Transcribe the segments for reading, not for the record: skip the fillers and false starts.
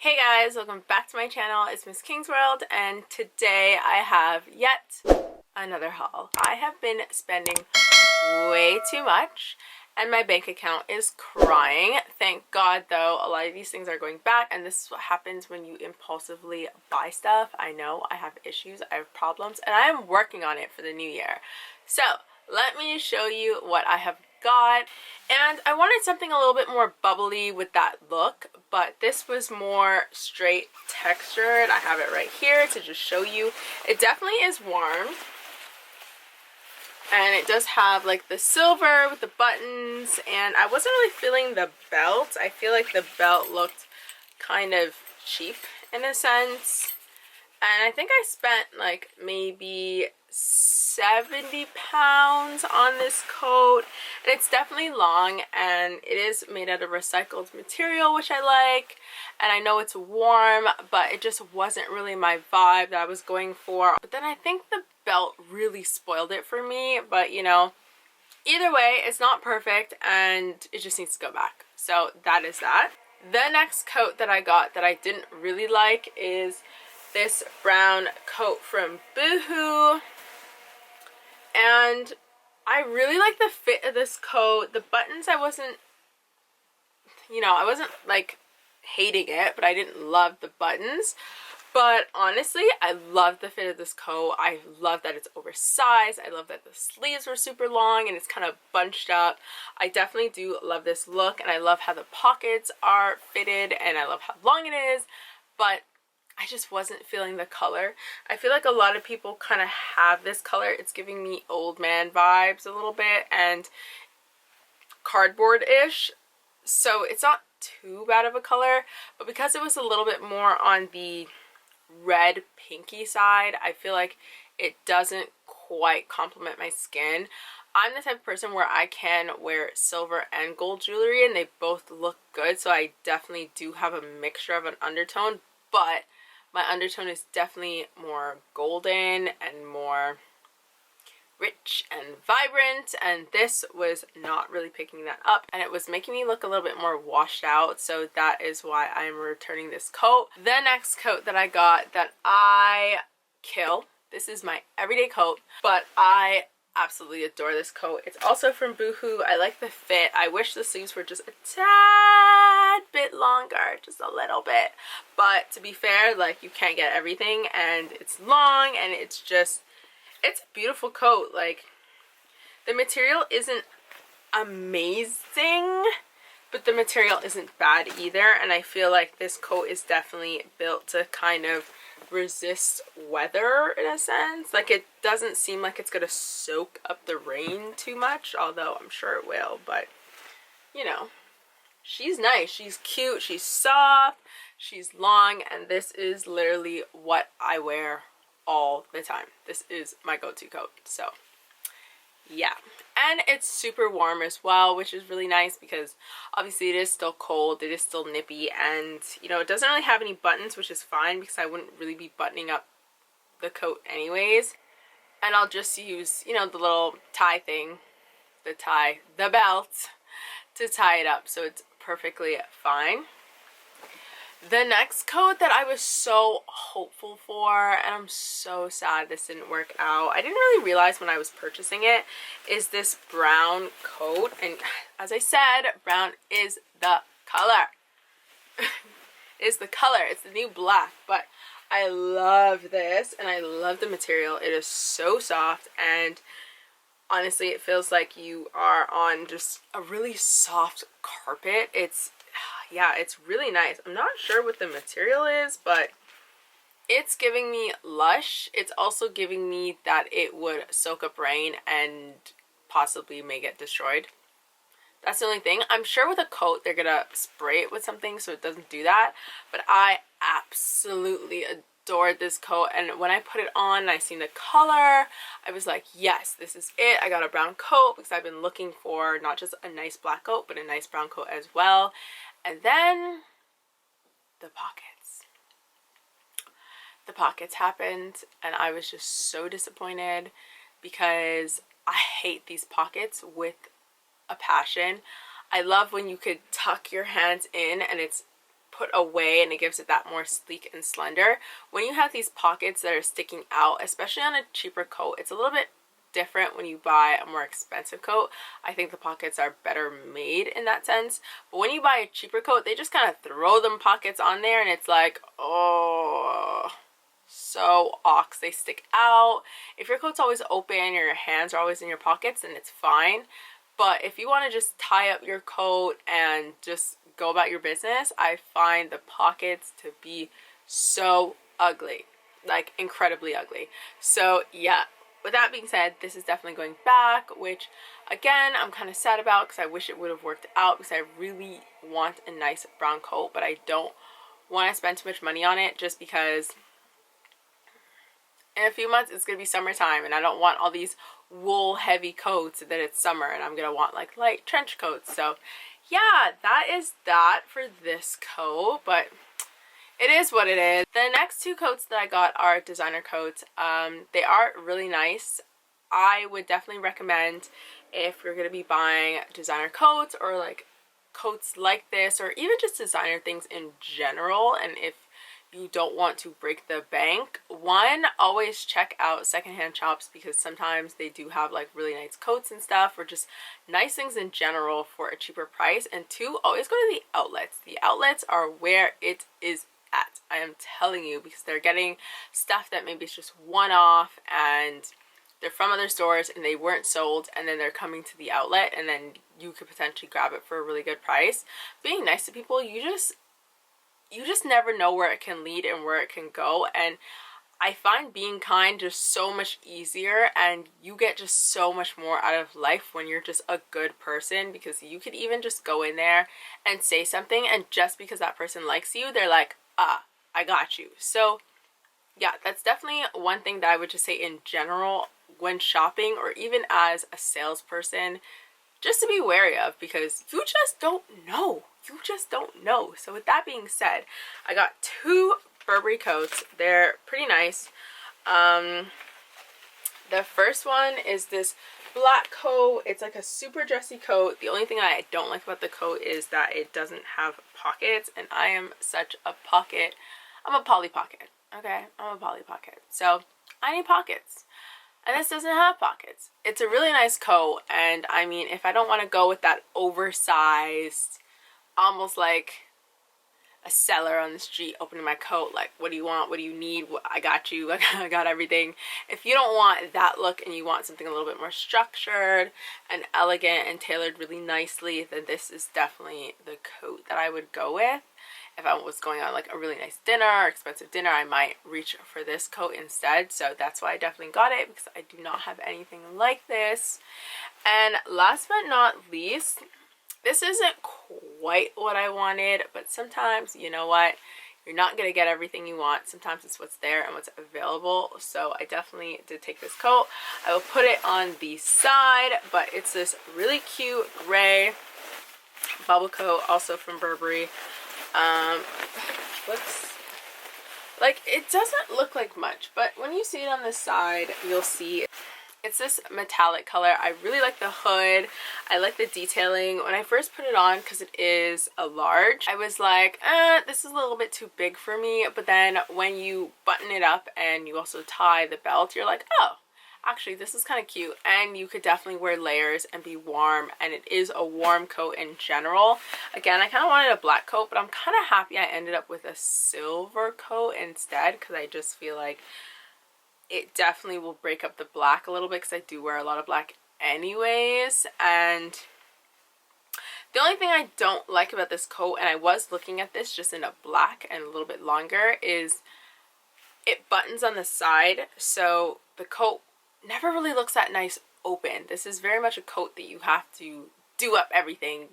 Hey guys, welcome back to my channel. It's Miss Kingsworld, and today I have yet another haul. I have been spending way too much and my bank account is crying. Thank God though, a lot of these things are going back, and this is what happens when you impulsively buy stuff. I know I have issues, I have problems, and I am working on it for the new year. So let me show you what I have got. And I wanted something a little bit more bubbly with that look, but this was more straight textured. I have it right here to just show you. It definitely is warm, and it does have like the silver with the buttons, and I wasn't really feeling the belt. I feel like the belt looked kind of cheap in a sense, and I think I spent like maybe 70 pounds on this coat. And it's definitely long, and it is made out of recycled material, which I like, and I know it's warm, but it just wasn't really my vibe that I was going for. But then I think the belt really spoiled it for me, but you know, either way, it's not perfect and it just needs to go back. So that is that. The next coat that I got that I didn't really like is this brown coat from Boohoo, and I really like the fit of this coat. The buttons, I wasn't like hating it, but I didn't love the buttons. But honestly, I love the fit of this coat. I love that it's oversized. I love that the sleeves were super long and it's kind of bunched up. I definitely do love this look, and I love how the pockets are fitted, and I love how long it is, but I just wasn't feeling the color. I feel like a lot of people kind of have this color. It's giving me old man vibes a little bit and cardboard-ish. So it's not too bad of a color, but because it was a little bit more on the red pinky side, I feel like it doesn't quite complement my skin. I'm the type of person where I can wear silver and gold jewelry and they both look good, so I definitely do have a mixture of an undertone, but my undertone is definitely more golden and more rich and vibrant, and this was not really picking that up, and it was making me look a little bit more washed out, so that is why I'm returning this coat. The next coat that I got that I kill, this is my everyday coat, but I absolutely adore this coat. It's also from Boohoo. I like the fit. I wish the sleeves were just a tad bit longer, just a little bit, but to be fair, like, you can't get everything, and it's long, and it's a beautiful coat. Like, the material isn't amazing, but the material isn't bad either, and I feel like this coat is definitely built to kind of resist weather in a sense. Like, it doesn't seem like it's gonna soak up the rain too much, although I'm sure it will. But you know, she's nice, she's cute, she's soft, she's long, and this is literally what I wear all the time. This is my go-to coat. So yeah, and it's super warm as well, which is really nice because obviously it is still cold, it is still nippy, and you know, it doesn't really have any buttons, which is fine because I wouldn't really be buttoning up the coat anyways, and I'll just use, you know, the little tie thing, the belt to tie it up, so it's perfectly fine. The next coat that I was so hopeful for, and I'm so sad this didn't work out, I didn't really realize when I was purchasing it, is this brown coat. And as I said, brown is the color. It's the color. It's the new black. But I love this, and I love the material. It is so soft, and honestly, it feels like you are on just a really soft carpet. Yeah, it's really nice. I'm not sure what the material is, but it's giving me lush. It's also giving me that it would soak up rain and possibly may get destroyed. That's the only thing. I'm sure with a coat they're gonna spray it with something so it doesn't do that, but I absolutely adored this coat, and when I put it on and I seen the color, I was like, yes, this is it. I got a brown coat because I've been looking for not just a nice black coat, but a nice brown coat as well. And then the pockets happened, and I was just so disappointed because I hate these pockets with a passion. I love when you could tuck your hands in and it's put away and it gives it that more sleek and slender. When you have these pockets that are sticking out, especially on a cheaper coat, it's a little bit different when you buy a more expensive coat. I think the pockets are better made in that sense. But when you buy a cheaper coat, they just kind of throw them pockets on there and it's like, oh, so ox. They stick out. If your coat's always open or your hands are always in your pockets, then it's fine. But if you want to just tie up your coat and just go about your business, I find the pockets to be so ugly, like incredibly ugly. So yeah, with that being said, this is definitely going back, which again, I'm kind of sad about because I wish it would have worked out because I really want a nice brown coat, but I don't want to spend too much money on it just because in a few months it's going to be summertime and I don't want all these wool heavy coats that it's summer and I'm going to want like light trench coats. So yeah, that is that for this coat, but it is what it is. The next two coats that I got are designer coats. They are really nice. I would definitely recommend if you're going to be buying designer coats or like coats like this or even just designer things in general, and if you don't want to break the bank, one, always check out secondhand shops because sometimes they do have like really nice coats and stuff or just nice things in general for a cheaper price. And two, always go to the outlets. The outlets are where it is at. I am telling you, because they're getting stuff that maybe it's just one-off and they're from other stores and they weren't sold, and then they're coming to the outlet and then you could potentially grab it for a really good price. Being nice to people, you just never know where it can lead and where it can go, and I find being kind just so much easier, and you get just so much more out of life when you're just a good person, because you could even just go in there and say something, and just because that person likes you, they're like, ah, I got you. So yeah, that's definitely one thing that I would just say in general when shopping or even as a salesperson, just to be wary of, because you just don't know. You just don't know. So with that being said, I got two Burberry coats. They're pretty nice. The first one is this black coat. It's like a super dressy coat. The only thing I don't like about the coat is that it doesn't have pockets, and I am such a pocket. I'm a Polly Pocket. Okay, I'm a Polly Pocket. So I need pockets. And this doesn't have pockets. It's a really nice coat, and I mean, if I don't want to go with that oversized, almost like a seller on the street opening my coat, like, what do you want, what do you need, I got you, I got everything. If you don't want that look and you want something a little bit more structured and elegant and tailored really nicely, then this is definitely the coat that I would go with. If I was going on like a really nice dinner or expensive dinner, I might reach for this coat instead. So that's why I definitely got it, because I do not have anything like this. And last but not least, this isn't quite what I wanted, but sometimes, you know what, you're not going to get everything you want. Sometimes it's what's there and what's available. So I definitely did take this coat. I will put it on the side, but it's this really cute gray bubble coat, also from Burberry. Looks like, it doesn't look like much, but when you see it on the side, you'll see it's this metallic color. I really like the hood. I like the detailing. When I first put it on, because it is a large, I was like, this is a little bit too big for me. But then when you button it up and you also tie the belt, you're like, oh, actually this is kind of cute, and you could definitely wear layers and be warm, and it is a warm coat in general. Again, I kind of wanted a black coat, but I'm kind of happy I ended up with a silver coat instead, because I just feel like it definitely will break up the black a little bit, because I do wear a lot of black anyways. And the only thing I don't like about this coat, and I was looking at this just in a black and a little bit longer, is it buttons on the side, so the coat never really looks that nice open. This is very much a coat that you have to do up everything,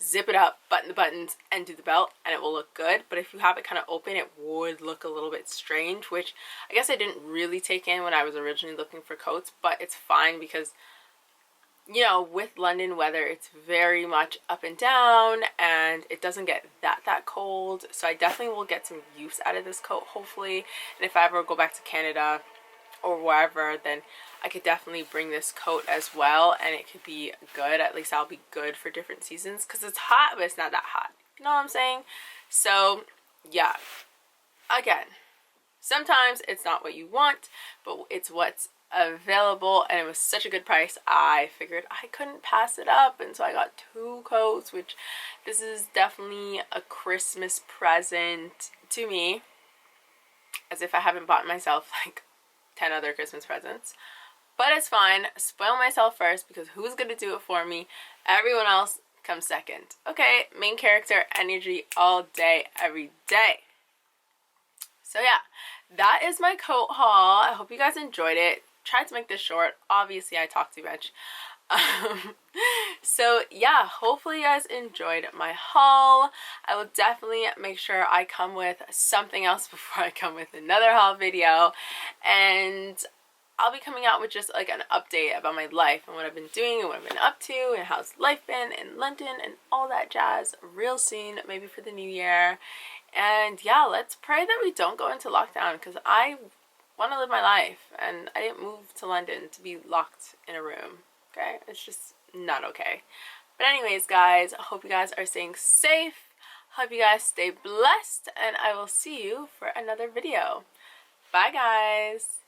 zip it up, button the buttons, and do the belt, and it will look good. But if you have it kind of open, it would look a little bit strange, which I guess I didn't really take in when I was originally looking for coats, but it's fine because, you know, with London weather, it's very much up and down, and it doesn't get that cold. So I definitely will get some use out of this coat, hopefully. And if I ever go back to Canada or wherever, then I could definitely bring this coat as well, and it could be good. At least I'll be good for different seasons, because it's hot, but it's not that hot. You know what I'm saying? So yeah, again, sometimes it's not what you want, but it's what's available, and it was such a good price I figured I couldn't pass it up, and so I got 2 coats, which this is definitely a Christmas present to me, as if I haven't bought myself like 10 other Christmas presents. But it's fine, spoil myself first, because who's gonna do it for me? Everyone else comes second. Okay, main character energy all day, every day. So yeah, that is my coat haul. I hope you guys enjoyed it. Tried to make this short. Obviously, I talk too much. So yeah, hopefully you guys enjoyed my haul. I will definitely make sure I come with something else before I come with another haul video. And I'll be coming out with just like an update about my life and what I've been doing and what I've been up to and how's life been in London and all that jazz real soon, maybe for the new year. And yeah, let's pray that we don't go into lockdown, because I want to live my life and I didn't move to London to be locked in a room. Okay, it's just not okay. But anyways, guys, I hope you guys are staying safe. Hope you guys stay blessed, and I will see you for another video. Bye, guys.